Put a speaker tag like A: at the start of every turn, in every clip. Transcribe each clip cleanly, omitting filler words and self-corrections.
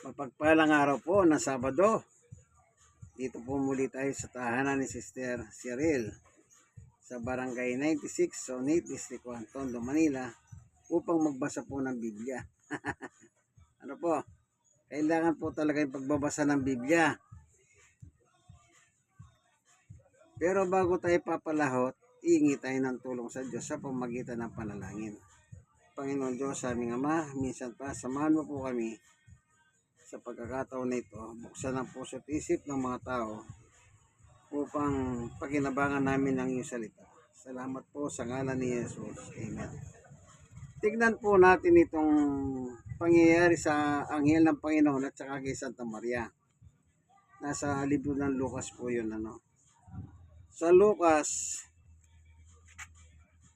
A: Mapagpalang araw po na Sabado. Dito po muli tayo sa tahanan ni Sister Cyril sa Barangay 96, Sonit, District 1, Tondo, Manila upang magbasa po ng Biblia. Ano po? Kailangan po talaga yung pagbabasa ng Biblia. Pero bago tayo papalahot, iingi tayo ng tulong sa Diyos sa pamamagitan ng panalangin. Panginoon Diyos, aming Ama, minsan pa samahan mo po kami sa pagkakataon na ito, buksan ang puso at isip ng mga tao upang pakinabangan namin ang iyong salita. Salamat po sa ngalan ni Jesus. Amen. Tignan po natin itong pangyayari sa anghel ng Panginoon at saka kay Santa Maria. Nasa libro ng Lucas po yun. Sa Lucas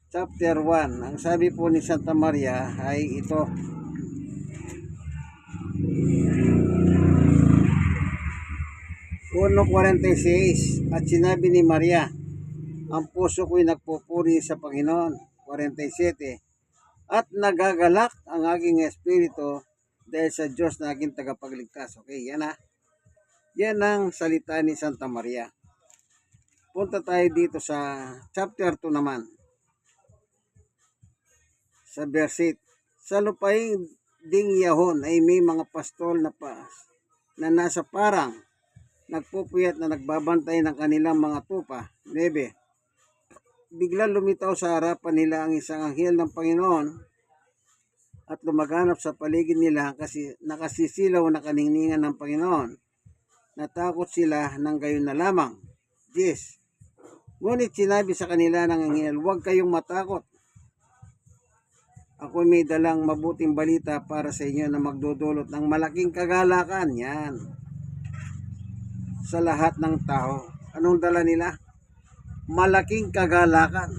A: chapter 1, ang sabi po ni Santa Maria ay ito. Uno 46, at sinabi ni Maria, ang puso ko'y nagpupuri sa Panginoon. 47, at nagagalak ang aking espiritu dahil sa Diyos na aking tagapagligtas. Okay, yan ha. Yan ang salita ni Santa Maria. Punta tayo dito sa chapter 2 naman. Sa verse 8, sa lupaing ding yahon ay may mga pastol na nasa parang nagpupuyat na nagbabantay ng kanilang mga tupa. 9. Bigla lumitaw sa harapan nila ang isang anghel ng Panginoon at lumaganap sa paligid nila kasi nakasisilaw na kaningningan ng Panginoon. Natakot sila ng gayon na lamang. 10. Ngunit sinabi sa kanila ng anghel, huwag kayong matakot. Ako may dalang mabuting balita para sa inyo na magdudulot ng malaking kagalakan. Yan. Sa lahat ng tao. Anong dala nila? Malaking kagalakan.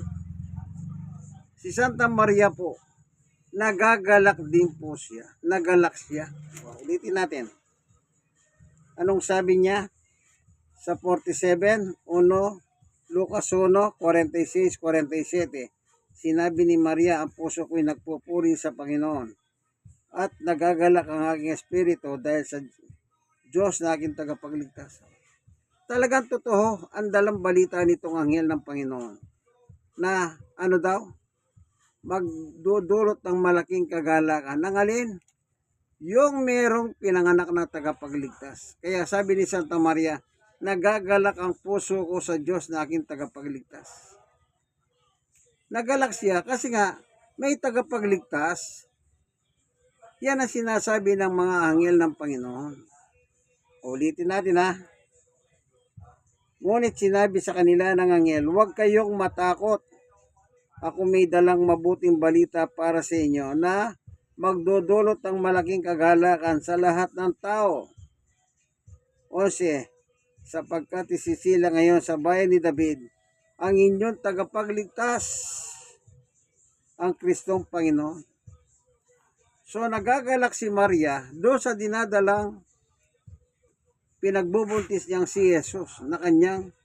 A: Si Santa Maria po, nagagalak din po siya. Nagalak siya. Ulitin natin. Anong sabi niya? Sa 47, 1, Lucas 1, 46, 47. Sinabi ni Maria, ang puso ko'y nagpupuri sa Panginoon. At nagagalak ang aking espiritu dahil sa Diyos na aking tagapagligtas. Talagang totoo ang dalang balita nitong anghel ng Panginoon na ano daw? Magdudulot ng malaking kagalakan. Nang alin? Yung merong pinanganak na tagapagligtas. Kaya sabi ni Santa Maria, nagagalak ang puso ko sa Diyos na aking tagapagligtas. Nagalak siya kasi nga may tagapagligtas. Yan ang sinasabi ng mga anghel ng Panginoon. Ulitin natin ha. Ngunit sinabi sa kanila ng anghel, huwag kayong matakot. Ako may dalang mabuting balita para sa inyo na magdudulot ng malaking kagalakan sa lahat ng tao. 11, sapagkat isisila ngayon sa bayan ni David ang inyong tagapagligtas, ang Kristong Panginoon. So nagagalak si Maria doon sa dinadalang pinagbubuntis niyang si Jesus na kanyang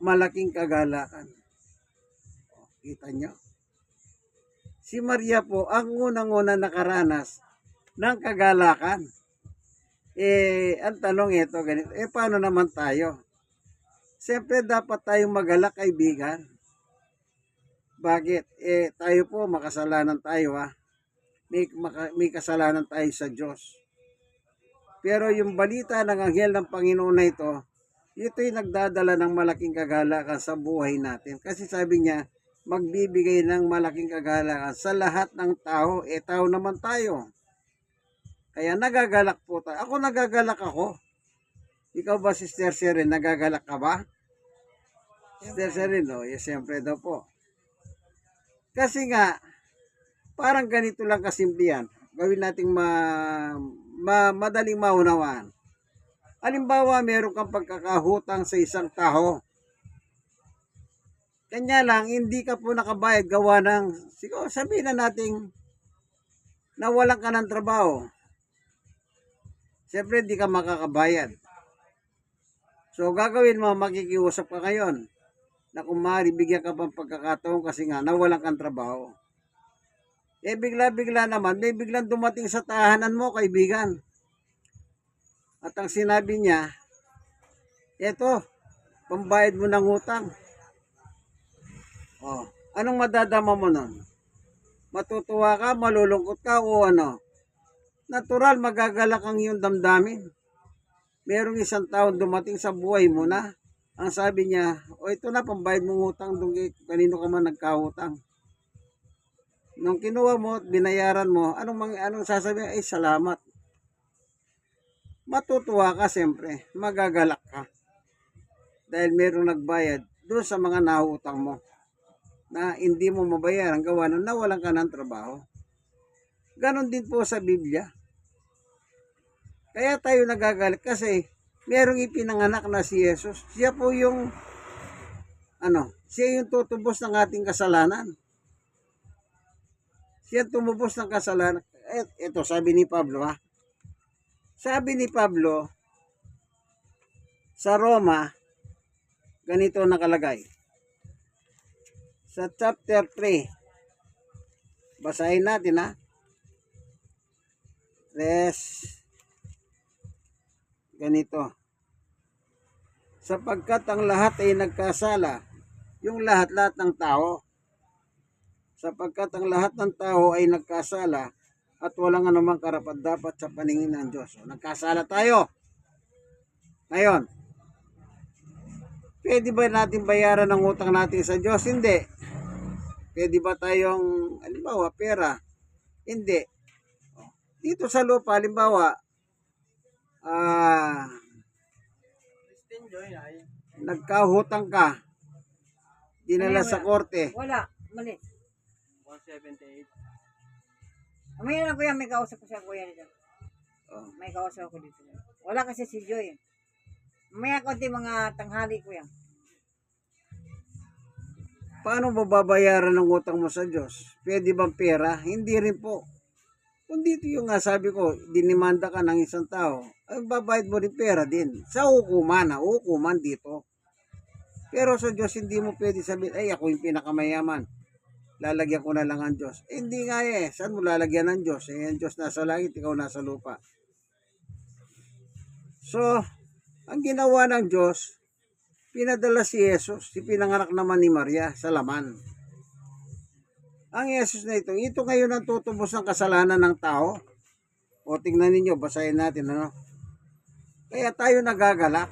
A: malaking kagalakan. Kita niyo? Si Maria po ang unang-una nakaranas ng kagalakan. Ang tanong ito ganito, paano naman tayo? Siyempre dapat tayong magalak, kaibigan. Bakit? Tayo po makasalanan tayo ha. May kasalanan tayo sa Diyos. Pero yung balita ng anghel ng Panginoon na ito'y nagdadala ng malaking kagalakan sa buhay natin. Kasi sabi niya, magbibigay ng malaking kagalakan sa lahat ng tao. Tao naman tayo. Kaya nagagalak po tayo. Ako nagagalak ako. Ikaw ba, Sister Cyril, nagagalak ka ba? Sister Cyril, no? Yes, siyempre daw po. Kasi nga, parang ganito lang kasimple yan. Gawin nating madaling maunawaan. Halimbawa, meron kang pagkakahutang sa isang tao. Kanya lang, hindi ka po nakabayad gawa ng, siguro sabihin na natin, nawalan ka ng trabaho. Siyempre, hindi ka makakabayad. So, gagawin mo, makikiusap ka ngayon na kung maaari, bigyan ka pang pagkakataon kasi nga, nawalan kang trabaho. Bigla-bigla naman, may biglang dumating sa tahanan mo, kaibigan. At ang sinabi niya, eto, pambayad mo ng utang. Oh, anong madadama mo nun? Matutuwa ka, malulungkot ka o ano? Natural, magagalak ang iyong damdamin. Merong isang taon dumating sa buhay mo na ang sabi niya, o ito na, pambayad mong utang doon kanino ka man nagkautang. Nung kinuha mo at binayaran mo, anong sasabihin? Ay, salamat. Matutuwa ka siyempre, magagalak ka. Dahil merong nagbayad doon sa mga nautang mo na hindi mo mabayaran gawa na nawalan ka ng trabaho. Ganon din po sa Biblia. Kaya tayo nagagalit kasi merong ipinanganak na si Jesus. Siya po yung siya yung tutubos ng ating kasalanan. Siya tumubos ng kasalanan. Ito sabi ni Pablo ha. Sabi ni Pablo sa Roma, ganito nakalagay. Sa chapter 3, basahin natin ha. Ganito. Sapagkat ang lahat ay nagkasala, yung lahat-lahat ng tao. Sapagkat ang lahat ng tao ay nagkasala at walang anumang karapat-dapat sa paningin ng Diyos. So, nagkasala tayo. Ngayon, pwede ba natin bayaran ang utang natin sa Diyos? Hindi. Pwede ba tayong, halimbawa, pera? Hindi. Dito sa lupa, halimbawa, nagkahutang ka, dinala sa korte.
B: Wala, mali.
C: 178.
B: Mamaya na kuya, may kausap ko siya kuya nito.
A: Oh.
B: May kausap ako dito. Wala kasi si Joy. Mamaya konti mga tanghali kuya.
A: Paano mababayaran ang utang mo sa Diyos? Pwede bang pera? Hindi rin po. Kung dito yung nga sabi ko, dinimanda ka ng isang tao, ay babayad mo rin pera din. Sa hukuman dito. Pero sa Diyos, hindi mo pwede sabihin, ay ako yung pinakamayaman. Lalagyan ko na lang ang Diyos. Hindi nga saan mo lalagyan ng Diyos? Ang Diyos nasa langit, ikaw nasa lupa. So, ang ginawa ng Diyos, pinadala si Jesus, si pinanganak naman ni Maria sa laman. Ang Jesus na ito ngayon ang tutubos ng kasalanan ng tao. O tingnan ninyo, basahin natin ano. Kaya tayo nagagalak.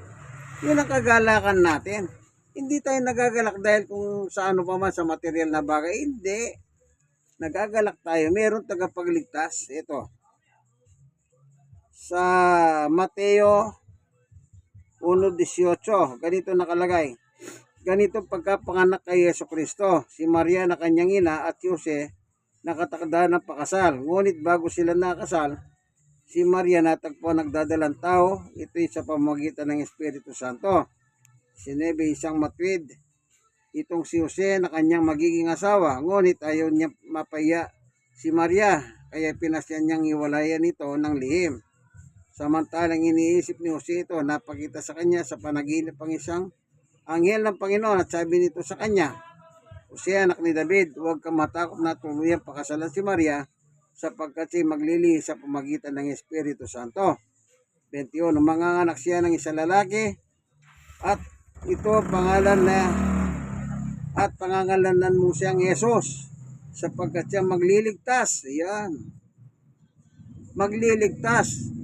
A: Yun ang kagalakan natin. Hindi tayo nagagalak dahil kung sa ano pa man sa material na bagay. Hindi. Nagagalak tayo. Meron tagapagligtas. Ito. Sa Mateo 1:18. Ganito nakalagay. Ganito pagkapanganak kay Yesu Kristo. Si Maria na kanyang ina at Jose nakatakda ng pakasal. Ngunit bago sila nakasal, si Maria natagpuan nagdadalang tao. Ito'y sa pamamagitan ng Espiritu Santo. Sinebe isang matwid itong si Jose na kanyang magiging asawa, ngunit ayaw niya mapaya si Maria, kaya pinasyan niyang iwalayan ito ng lihim. Samantalang iniisip ni Jose ito, napakita sa kanya sa panaginip ang isang anghel ng Panginoon at sabi nito sa kanya, Jose anak ni David, huwag kang matakot na tuluyang pakasalan si Maria sapagkat siya maglilihi sa pamagitan ng Espiritu Santo. 21, manganganak siya ng isang lalaki at ito pangangalanan mo siyang Yesus sapagkat siya magliligtas. Ayan. Magliligtas.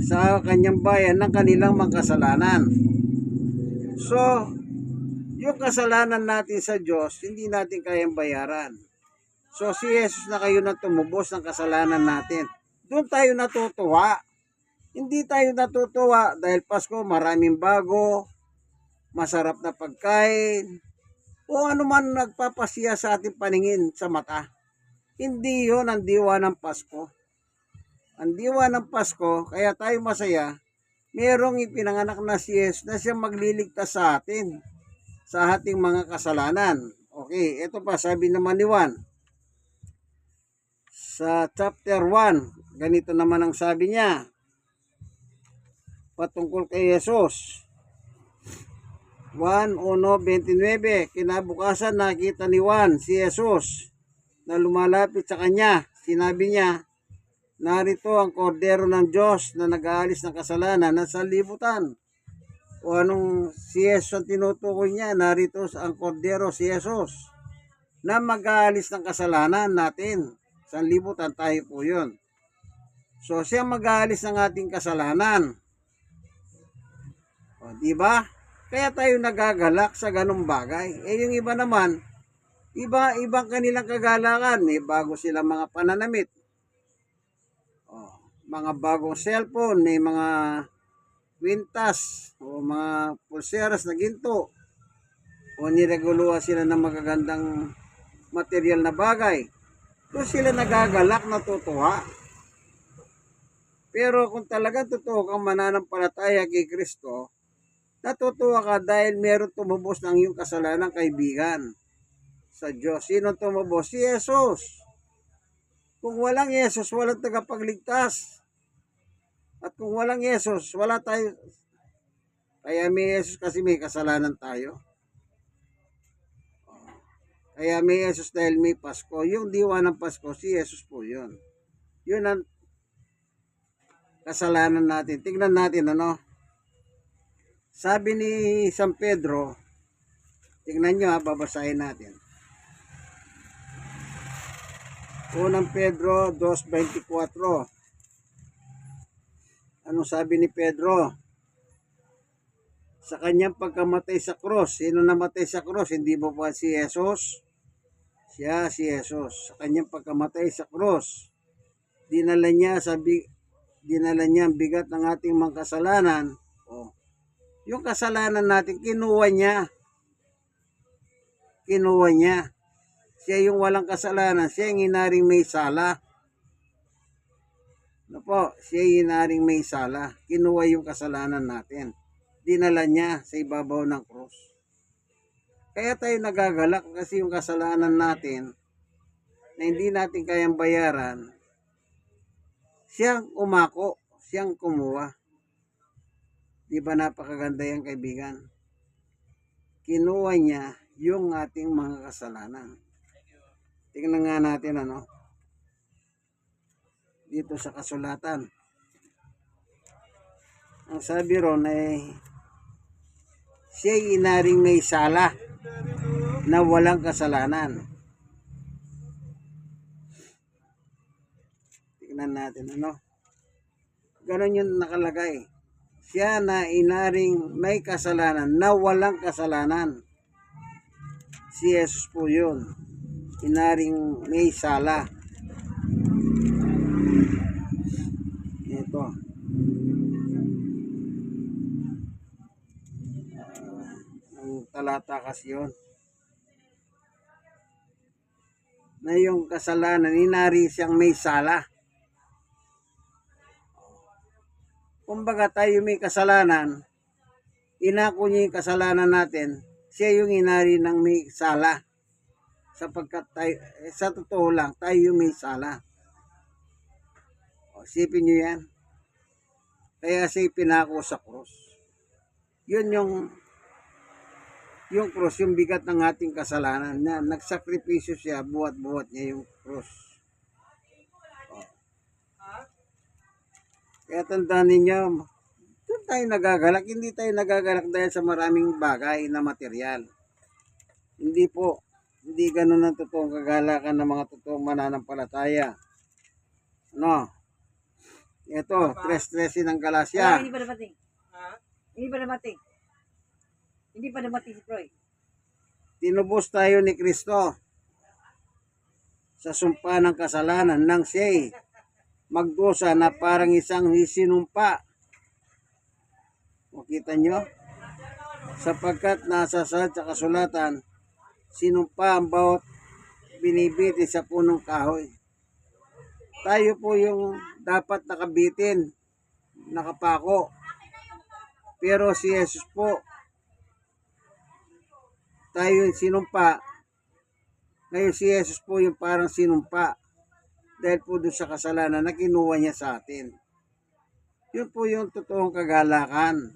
A: Sa kanyang bayan ng kanilang mga kasalanan. So, yung kasalanan natin sa Diyos, hindi natin kayang bayaran. So, si Jesus na kayo na tumubos ng kasalanan natin. Doon tayo natutuwa. Hindi tayo natutuwa dahil Pasko, maraming bago, masarap na pagkain, o ano man nagpapasiya sa ating paningin sa mata. Hindi yon ang diwa ng Pasko. Ang diwa ng Pasko, kaya tayo masaya, merong ipinanganak na si Jesus na siya magliligtas sa atin, sa ating mga kasalanan. Okay, ito pa, sabi naman ni Juan, sa chapter 1, ganito naman ang sabi niya, patungkol kay Jesus. 1:1-29, kinabukasan nakita ni Juan si Jesus na lumalapit sa kanya. Sinabi niya, narito ang kordero ng Diyos na nag-aalis ng kasalanan ng sanlibutan. O anong si Jesus ang tinutukoy niya? Narito ang kordero si Jesus na mag-aalis ng kasalanan natin. Sanlibutan, tayo po yun. So siya mag-aalis ng ating kasalanan. O, di ba? Kaya tayo nagagalak sa ganung bagay. Eh yung iba naman, ibang kanilang kagalakan. May bago silang mga pananamit. O, mga bagong cellphone, may mga kwintas o mga pulseras na ginto. O nireguluhan sila ng magagandang material na bagay. Doon sila nagagalak, natutuwa. Pero kung talagang totoo kang mananampalataya kay Kristo, natutuwa ka dahil meron tumubos ng iyong kasalanan, kaibigan, sa Diyos. Sino tumubos? Si Jesus. Kung walang Jesus, walang tagapagligtas. At kung walang Jesus, wala tayo. Kaya may Jesus kasi may kasalanan tayo. Kaya may Jesus dahil may Pasko. Yung diwa ng Pasko, si Jesus po yun. Yun ang kasalanan natin. Tingnan natin ano. Sabi ni San Pedro, tingnan nyo babasahin natin. Unang Pedro 2:24. Anong sabi ni Pedro? Sa kanyang pagkamatay sa krus. Sino namatay sa krus? Hindi ba po si Jesus? Siya si Jesus. Sa kanyang pagkamatay sa krus, dinala niya ang bigat ng ating mga kasalanan. Oh. Yung kasalanan natin, kinuha niya. Kinuha niya. Siya yung walang kasalanan. Siya yung inaring may sala. Ano po? Siya yung inaring may sala. Kinuha yung kasalanan natin. Dinala niya sa ibabaw ng krus. Kaya tayo nagagalak kasi yung kasalanan natin na hindi natin kayang bayaran, siyang umako, siyang kumuha. Di ba napakaganda yan, kaibigan? Kinuha niya yung ating mga kasalanan. Tingnan nga natin ano. Dito sa kasulatan. Ang sabi ron ay siya'y inaring may sala na walang kasalanan. Tingnan natin ano. Ganon yung nakalagay. Siya na inaring may kasalanan na walang kasalanan. Si Jesus po yun. Inaring may sala. Ito. Ang talata kasi yun. Na yung kasalanan, inari siyang may sala. Kumbaga tayo may kasalanan, inako niya yung kasalanan natin, siya yung inari ng may sala. Sapagkat tayo, sa totoo lang, tayo yung may sala. O, isipin nyo yan. Kaya siya pinako sa krus. Yun yung krus, yung bigat ng ating kasalanan na nagsakripisyo siya, buhat-buhat niya yung krus. Kaya tandaan ninyo, doon tayo nagagalak. Hindi tayo nagagalak dahil sa maraming bagay na material. Hindi po. Hindi ganun ang totoong kagalakan ng mga totoong mananampalataya. Ano? Ito, 3:13 ng Galasya.
B: Hindi pa dumating. Hindi pa dumating. Hindi pa dumating si Troy.
A: Tinubos tayo ni Kristo sa sumpa ng kasalanan nang siya'y magdusa na parang isang sinumpa. Makita nyo? Sapagkat nasa sa kasulatan, sinumpa ang bawat binibiti sa punong kahoy. Tayo po yung dapat nakabitin, nakapako. Pero si Jesus po, tayo yung sinumpa. Ngayon si Jesus po yung parang sinumpa. Dahil po doon sa kasalanan na kinuha niya sa atin. Yun po yung totoong kagalakan.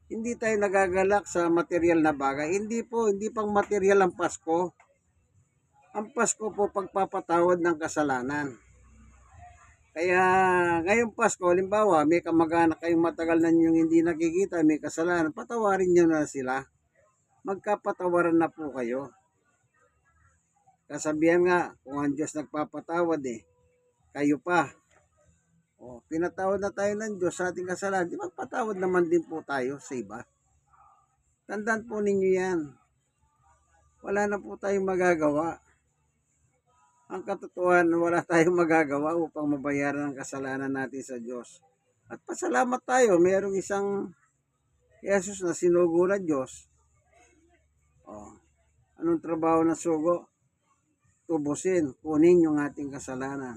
A: Hindi tayo nagagalak sa material na bagay. Hindi po, hindi pang material ang Pasko. Ang Pasko po pagpapatawad ng kasalanan. Kaya ngayong Pasko, halimbawa, may kamag-anak kayong matagal na yung hindi nakikita, may kasalanan, patawarin nyo na sila. Magkapatawaran na po kayo. Kasabihan nga, kung ang Diyos nagpapatawad kayo pa. O, pinatawad na tayo ng Diyos sa ating kasalanan, di magpatawad naman din po tayo sa iba. Tandaan po ninyo yan. Wala na po tayong magagawa. Ang katotohanan, wala tayong magagawa upang mabayaran ang kasalanan natin sa Diyos. At pasalamat tayo, mayroong isang Jesus na sinugo ng Diyos. O, anong trabaho ng sugo? Tubusin, kunin yung ating kasalanan.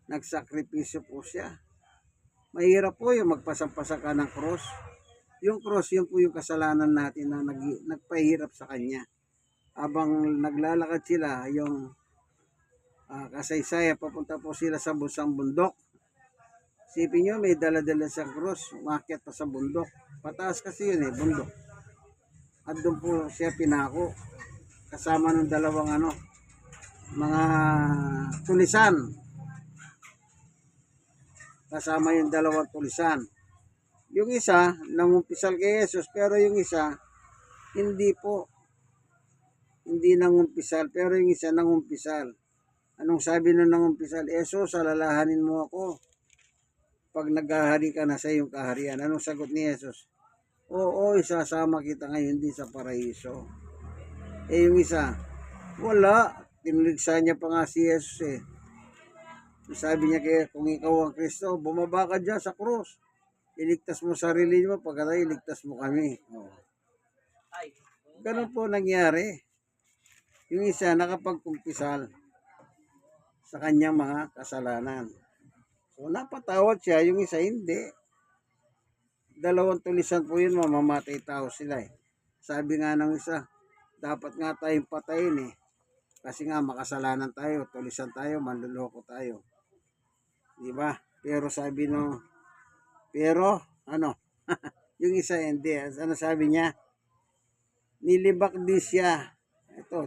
A: Nagsakripisyo po siya. Mahirap po yung magpasampasa ka ng cross. Yung cross, yun po yung kasalanan natin na nagpahirap sa Kanya. Habang naglalakad sila, yung kasaysaya, papunta po sila sa busang bundok. Sipin nyo, may dala-dala siyang cross, umakyat pa sa bundok. Pataas kasi yun bundok. At doon po siya pinako. Kasama ng dalawang mga tulisan. Kasama yung dalawang tulisan. Yung isa, nangumpisal kay Jesus, pero yung isa, hindi po. Hindi nangumpisal, pero yung isa nangumpisal. Anong sabi nung nangumpisal? Jesus, alalahanin mo ako. Pag naghahari ka na sa iyong kaharian. Anong sagot ni Jesus? Oo, isasama kita ngayon din sa paraiso. Yung isa, wala. Tinuligsa niya pa nga si Jesus Sabi niya kaya, kung ikaw ang Kristo, bumaba ka dyan sa krus. Iligtas mo sarili mo, pagkatapos iligtas mo kami. Ganun po nangyari. Yung isa nakapagkumpisal sa kanyang mga kasalanan. So napatawad siya, yung isa hindi. Dalawang tulisan po yun, mamamatay tao sila Sabi nga ng isa, dapat nga tayong patayin Kasi nga makasalanan tayo, tulisan tayo, manluloko tayo. Diba? Pero sabi yung isa hindi. Ano sabi niya? Nilibak di siya. Ito.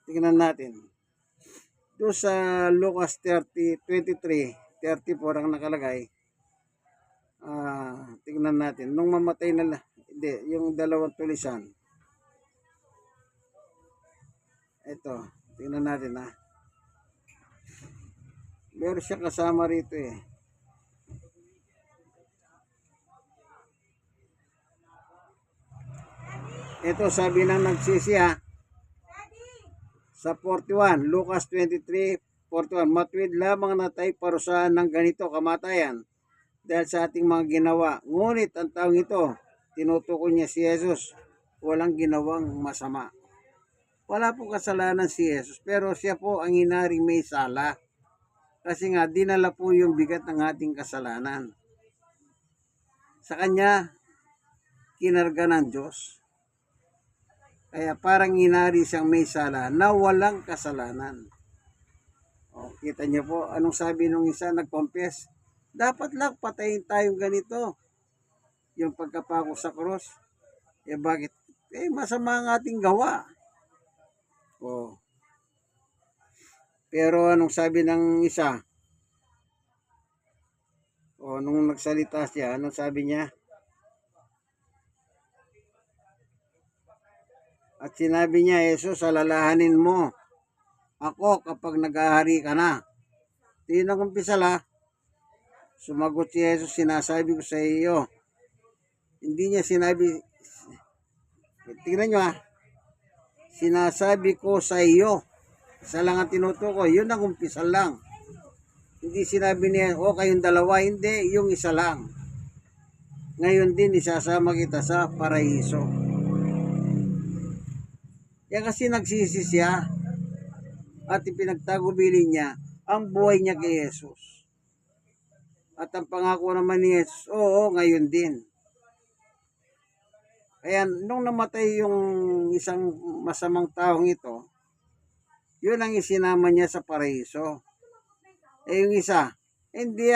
A: Tingnan natin. Doon sa Lucas 23:34 ang nakalagay. Tingnan natin. Nung mamatay na yung dalawang tulisan. Ito, tingnan natin Meron siya kasama rito Ito sabi ng nagsisi sa 41, Lucas 23:41, matuwid lamang na tayo parusahan ng ganito kamatayan dahil sa ating mga ginawa. Ngunit ang taong ito, tinutukoy niya si Jesus, walang ginawang masama. Wala po kasalanan si Jesus, pero siya po ang inaring may sala. Kasi nga, dinala po yung bigat ng ating kasalanan. Sa kanya, kinarga ng Diyos. Kaya parang inari siyang may sala na walang kasalanan. Kita niyo po, anong sabi nung isa nag-confess? Dapat lang patayin tayong ganito. Yung pagkapako sa cross. Bakit? Masama ang ating gawa. Pero anong sabi ng isa? Nung nagsalita siya, anong sabi niya? At sinabi niya, Jesus, alalahanin mo ako kapag naghahari ka na. Tingnan kong pisala. Sumagot si Jesus, sinasabi ko sa iyo. Hindi niya sinabi, tingnan nyo sinasabi ko sa iyo. Isa lang ang tinutukoy, yun ang umpisal lang. Hindi sinabi niya, kayong dalawa, hindi, yung isa lang. Ngayon din, isasama kita sa paraiso. Yan kasi nagsisi siya at ipinagtagubilin niya ang buhay niya kay Jesus. At ang pangako naman ni Jesus, ngayon din. Kaya nung namatay yung isang masamang taong ito, yun ang isinama niya sa paraiso. Yung isa, hindi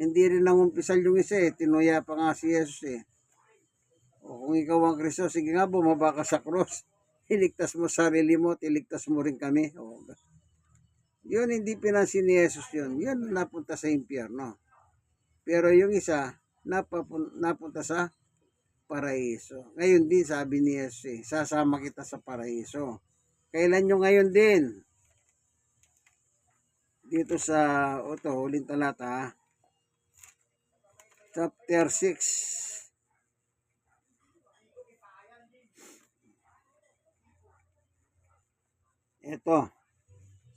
A: rin nangumpisal yung isa tinuya pa nga si Jesus kung ikaw ang Kristo, sige nga bumaba ka sa cross. Iligtas mo sarili mo, iligtas mo rin kami. Yun hindi pinansin ni Jesus yun. Yun napunta sa impyerno. Pero yung isa, napunta sa paraiso. Ngayon din sabi ni Jesus, sasama kita sa paraiso. Kailan nyo ngayon din? Dito sa, huling talata, chapter 6. Ito,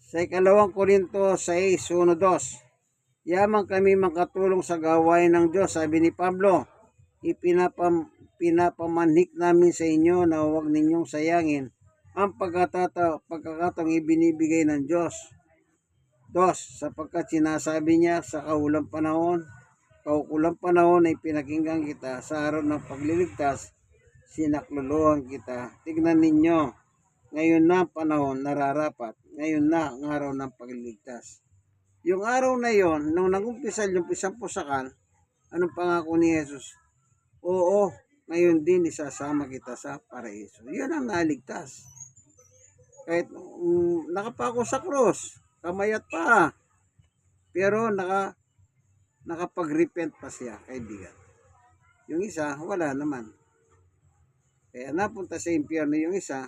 A: sa 2 Korinto 6:1-2. Yaman kami makatulong sa gawain ng Diyos, sabi ni Pablo. Pinapamanhik namin sa inyo na huwag ninyong sayangin ang pagkakataong ibinibigay ng Diyos. 2, sapagkat sinasabi niya sa kaukulang panahon ay pinakinggan kita sa araw ng pagliligtas, sinakluluhan kita. Tignan ninyo, ngayon na panahon nararapat, ngayon na ang araw ng pagliligtas. Yung araw na yon, nung nag-umpisa yung pisang pusakan, anong pangako ni Jesus? Oo, ngayon din isasama kita sa paraiso. Yun ang naligtas. Kahit nakapako sa krus, kamayat pa. Pero nakapag-repent pa siya, kaibigan. Yung isa, wala naman. Kaya napunta sa impyerno yung isa,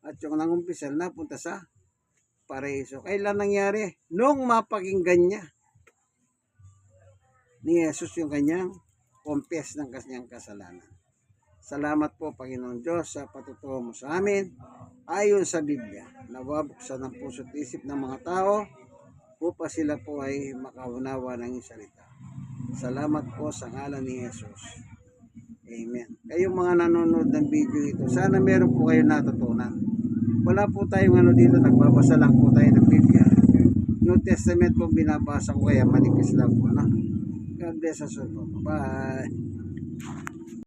A: at yung nangumpisa, napunta sa paraiso. Kailan nangyari? Nung mapakinggan niya ni Jesus yung kanyang confess ng kanyang kasalanan. Salamat po, Panginoon Diyos, sa patutuo mo sa amin ayon sa Biblia. Nawabuksan ng puso't isip ng mga tao upang sila po ay makaunawa ng iyong salita. Salamat po sa ngalan ni Jesus. Amen. Kayong mga nanonood ng video ito, sana meron po kayo natutunan. Wala po tayong dito, nagbabasa lang po tayo ng Biblia. New Testament po binabasa ko, kaya manipis lang po. God bless us all po. Bye.